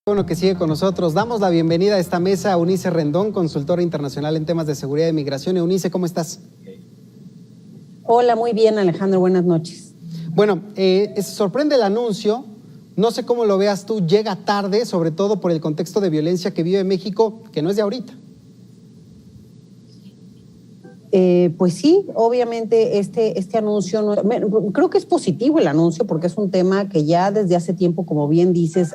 Bueno, que sigue con nosotros. Damos la bienvenida a esta mesa a Eunice Rendón, consultora internacional en temas de seguridad y migración. Eunice, ¿cómo estás? Hola, muy bien, Alejandro, buenas noches. Bueno, sorprende el anuncio, no sé cómo lo veas tú, llega tarde, sobre todo por el contexto de violencia que vive México, que no es de ahorita. Pues sí, obviamente este anuncio, creo que es positivo el anuncio porque es un tema que ya desde hace tiempo, como bien dices,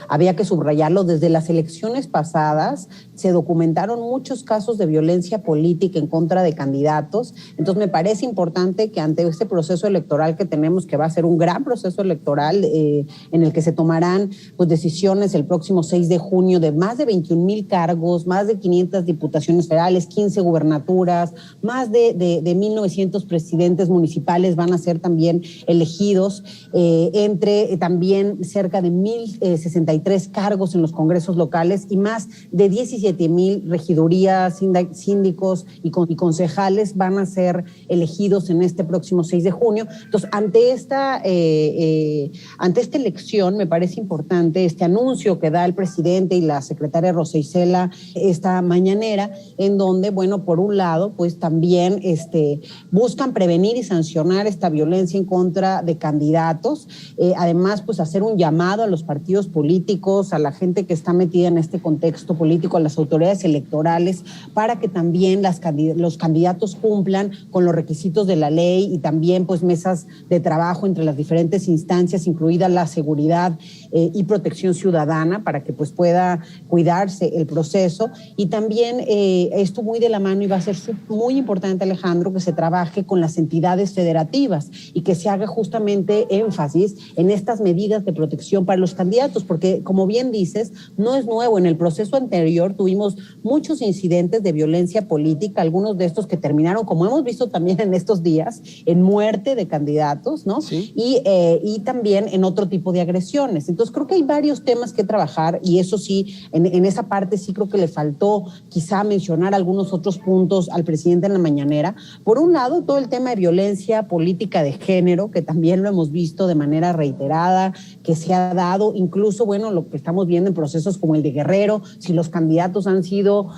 había que subrayarlo. Desde las elecciones pasadas se documentaron muchos casos de violencia política en contra de candidatos. Entonces me parece importante que ante este proceso electoral que tenemos, que va a ser un gran proceso electoral en el que se tomarán pues, decisiones el próximo 6 de junio de más de 21,000 cargos, más de 500 diputaciones federales, 15 gubernaturas, más de 1,900 presidentes municipales van a ser también elegidos, entre también cerca de 1,063 cargos en los congresos locales y más de 17,000 regidurías, síndicos y concejales van a ser elegidos en este próximo 6 de junio. Entonces, ante esta elección, me parece importante este anuncio que da el presidente y la secretaria Rosa Isela esta mañanera, en donde, bueno, por un lado, pues también buscan prevenir y sancionar esta violencia en contra de candidatos, además pues hacer un llamado a los partidos políticos, a la gente que está metida en este contexto político, a las autoridades electorales, para que también los candidatos cumplan con los requisitos de la ley y también pues mesas de trabajo entre las diferentes instancias, incluida la seguridad y protección ciudadana, para que pues pueda cuidarse el proceso. Y también esto muy de la mano, y va a ser muy importante, Alejandro, que se trabaje con las entidades federativas y que se haga justamente énfasis en estas medidas de protección para los candidatos, porque como bien dices, no es nuevo. En el proceso anterior tuvimos muchos incidentes de violencia política, algunos de estos que terminaron, como hemos visto también en estos días, en muerte de candidatos, ¿no? Sí. Y también en otro tipo de agresiones. Entonces creo que hay varios temas que trabajar, y eso sí, en esa parte sí creo que le faltó quizá mencionar algunos otros puntos al presidente en la mañanera. Por un lado, todo el tema de violencia política de género, que también lo hemos visto de manera reiterada, que se ha dado, incluso, bueno, lo que estamos viendo en procesos como el de Guerrero, si los candidatos han sido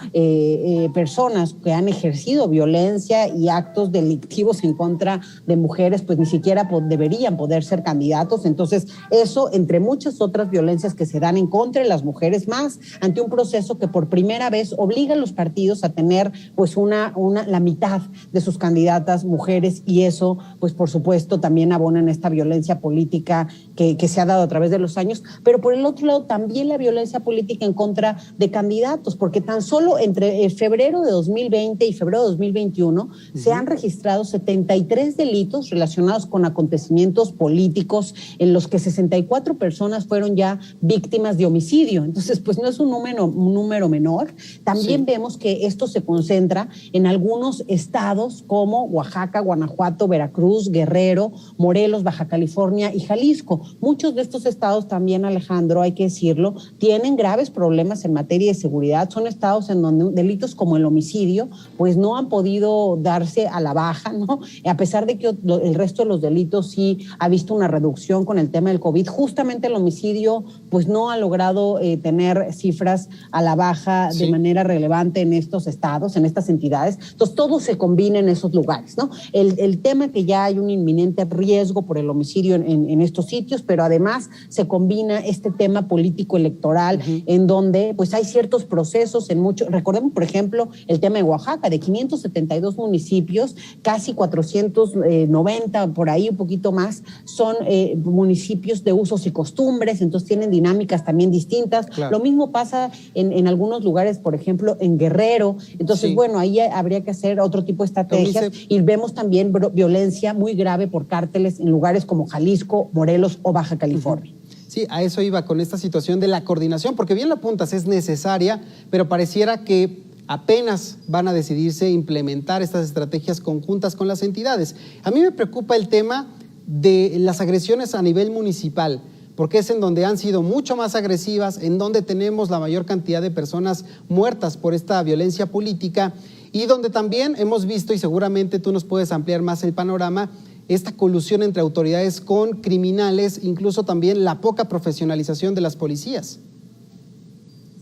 personas que han ejercido violencia y actos delictivos en contra de mujeres, pues ni siquiera deberían poder ser candidatos. Entonces, eso, entre muchas otras violencias que se dan en contra de las mujeres, más ante un proceso que por primera vez obliga a los partidos a tener pues la mitad de sus candidatas mujeres, y eso pues por supuesto también abona en esta violencia política que se ha dado a través de los años. Pero por el otro lado también la violencia política en contra de candidatos, porque tan solo entre febrero de 2020 y febrero de 2021 se han registrado 73 delitos relacionados con acontecimientos políticos, en los que 64 personas fueron ya víctimas de homicidio. Entonces pues no es un número menor. También vemos que esto se concentra en algunos estados como Oaxaca, Guanajuato, Veracruz, Guerrero, Morelos, Baja California y Jalisco. Muchos de estos estados también, Alejandro, hay que decirlo, tienen graves problemas en materia de seguridad. Son estados en donde delitos como el homicidio pues no han podido darse a la baja, ¿no? A pesar de que el resto de los delitos sí ha visto una reducción con el tema del COVID. Justamente el homicidio pues no ha logrado tener cifras a la baja de manera relevante en estos estados, en estas entidades. Entonces todo se combina en esos lugares, ¿no? El tema que ya hay un inminente riesgo por el homicidio en estos sitios, pero además se combina este tema político electoral, en donde pues hay ciertos procesos en muchos. Recordemos, por ejemplo, el tema de Oaxaca, de 572 municipios, casi 490, por ahí un poquito más, son municipios de usos y costumbres, entonces tienen dinámicas también distintas. Claro. Lo mismo pasa en algunos lugares, por ejemplo, en Guerrero. Entonces, bueno, ahí habría que hacer otro tipo de estrategias. Y vemos también violencia muy grave por cárteles en lugares como Jalisco, Morelos o Baja California. Sí, a eso iba con esta situación de la coordinación, porque bien lo apuntas, es necesaria, pero pareciera que apenas van a decidirse implementar estas estrategias conjuntas con las entidades. A mí me preocupa el tema de las agresiones a nivel municipal, porque es en donde han sido mucho más agresivas, en donde tenemos la mayor cantidad de personas muertas por esta violencia política, y donde también hemos visto, y seguramente tú nos puedes ampliar más el panorama, esta colusión entre autoridades con criminales, incluso también la poca profesionalización de las policías.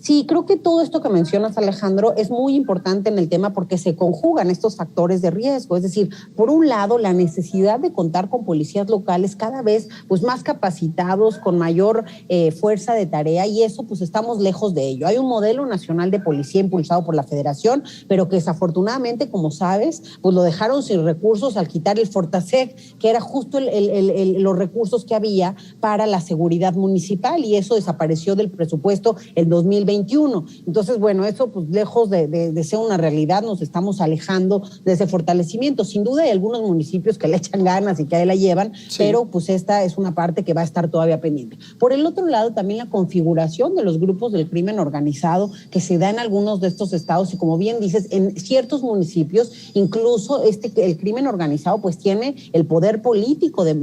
Sí, creo que todo esto que mencionas, Alejandro, es muy importante en el tema porque se conjugan estos factores de riesgo. Es decir, por un lado, la necesidad de contar con policías locales cada vez pues, más capacitados, con mayor fuerza de tarea, y eso pues estamos lejos de ello. Hay un modelo nacional de policía impulsado por la Federación, pero que desafortunadamente, como sabes, pues lo dejaron sin recursos al quitar el Fortaseg, que era justo los recursos que había para la seguridad municipal, y eso desapareció del presupuesto el 2021. Entonces, bueno, eso pues lejos de ser una realidad, nos estamos alejando de ese fortalecimiento. Sin duda hay algunos municipios que le echan ganas y que ahí la llevan, sí, pero pues esta es una parte que va a estar todavía pendiente. Por el otro lado, también la configuración de los grupos del crimen organizado que se da en algunos de estos estados, y como bien dices, en ciertos municipios, incluso el crimen organizado pues tiene el poder político de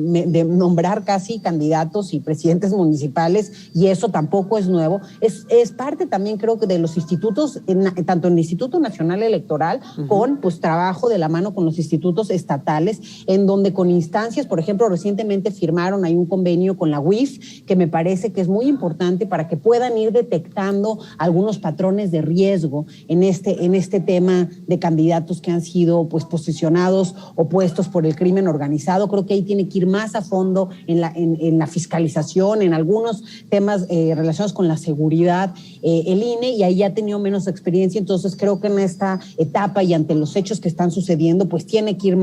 nombrar casi candidatos y presidentes municipales, y eso tampoco es nuevo. Es parte también, creo que de los institutos, tanto en el Instituto Nacional Electoral, con pues trabajo de la mano con los institutos estatales, en donde con instancias, por ejemplo, recientemente firmaron ahí un convenio con la UIF, que me parece que es muy importante para que puedan ir detectando algunos patrones de riesgo en este tema de candidatos que han sido pues posicionados o puestos por el crimen organizado. Creo que ahí tiene que ir más a fondo en la fiscalización, en algunos temas relacionados con la seguridad, el INE, y ahí ya ha tenido menos experiencia. Entonces creo que en esta etapa y ante los hechos que están sucediendo, pues tiene que ir a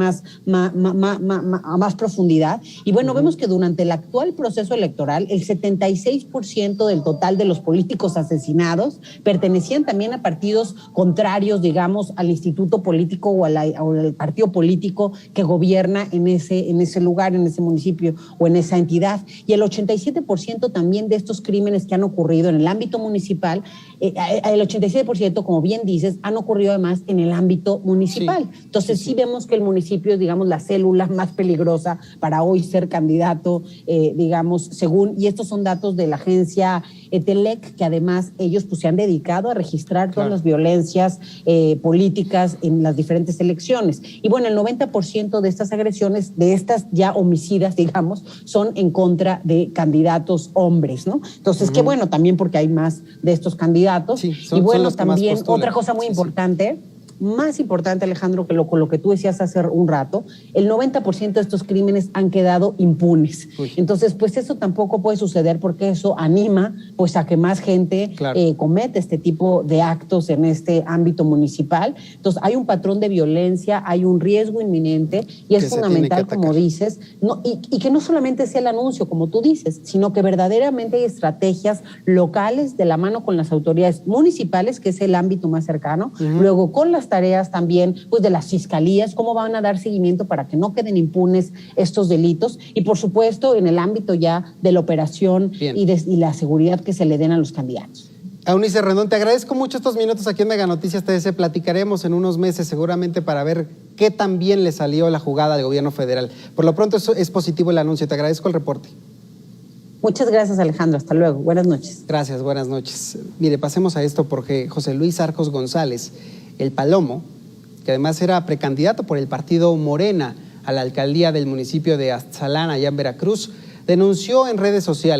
más profundidad. Y bueno, vemos que durante el actual proceso electoral, el 76% del total de los políticos asesinados pertenecían también a partidos contrarios, digamos, al instituto político o al partido político que gobierna en ese lugar, en ese municipio o en esa entidad. Y el 87% también de estos crímenes que han ocurrido en el ámbito municipal, el 87%, como bien dices, han ocurrido además en el ámbito municipal. Sí. Entonces sí vemos que el municipio es, digamos, la célula más peligrosa para hoy ser candidato, digamos, según, y estos son datos de la agencia ETELEC, que además ellos pues se han dedicado a registrar todas las violencias políticas en las diferentes elecciones. Y bueno, el 90% de estas agresiones, de estas ya homicidas, digamos, son en contra de candidatos hombres, ¿no? Entonces, qué bueno también porque hay más de estos candidatos. Sí, y bueno, también otra cosa muy importante, más importante, Alejandro, que con lo que tú decías hace un rato, el 90% de estos crímenes han quedado impunes. Entonces, pues eso tampoco puede suceder porque eso anima pues a que más gente cometa este tipo de actos en este ámbito municipal. Entonces, hay un patrón de violencia, hay un riesgo inminente y es fundamental, como dices, y que no solamente sea el anuncio, como tú dices, sino que verdaderamente hay estrategias locales de la mano con las autoridades municipales, que es el ámbito más cercano, luego con las tareas también pues de las fiscalías, cómo van a dar seguimiento para que no queden impunes estos delitos, y por supuesto en el ámbito ya de la operación y la seguridad que se le den a los candidatos. Eunice Rendón, te agradezco mucho estos minutos aquí en Mega Noticias TVC. Platicaremos en unos meses seguramente para ver qué tan bien le salió la jugada del gobierno federal. Por lo pronto es positivo el anuncio. Te agradezco el reporte. Muchas gracias, Alejandro. Hasta luego. Buenas noches. Gracias, buenas noches. Mire, pasemos a esto porque José Luis Arcos González, el Palomo, que además era precandidato por el partido Morena a la alcaldía del municipio de Aztlán, allá en Veracruz, denunció en redes sociales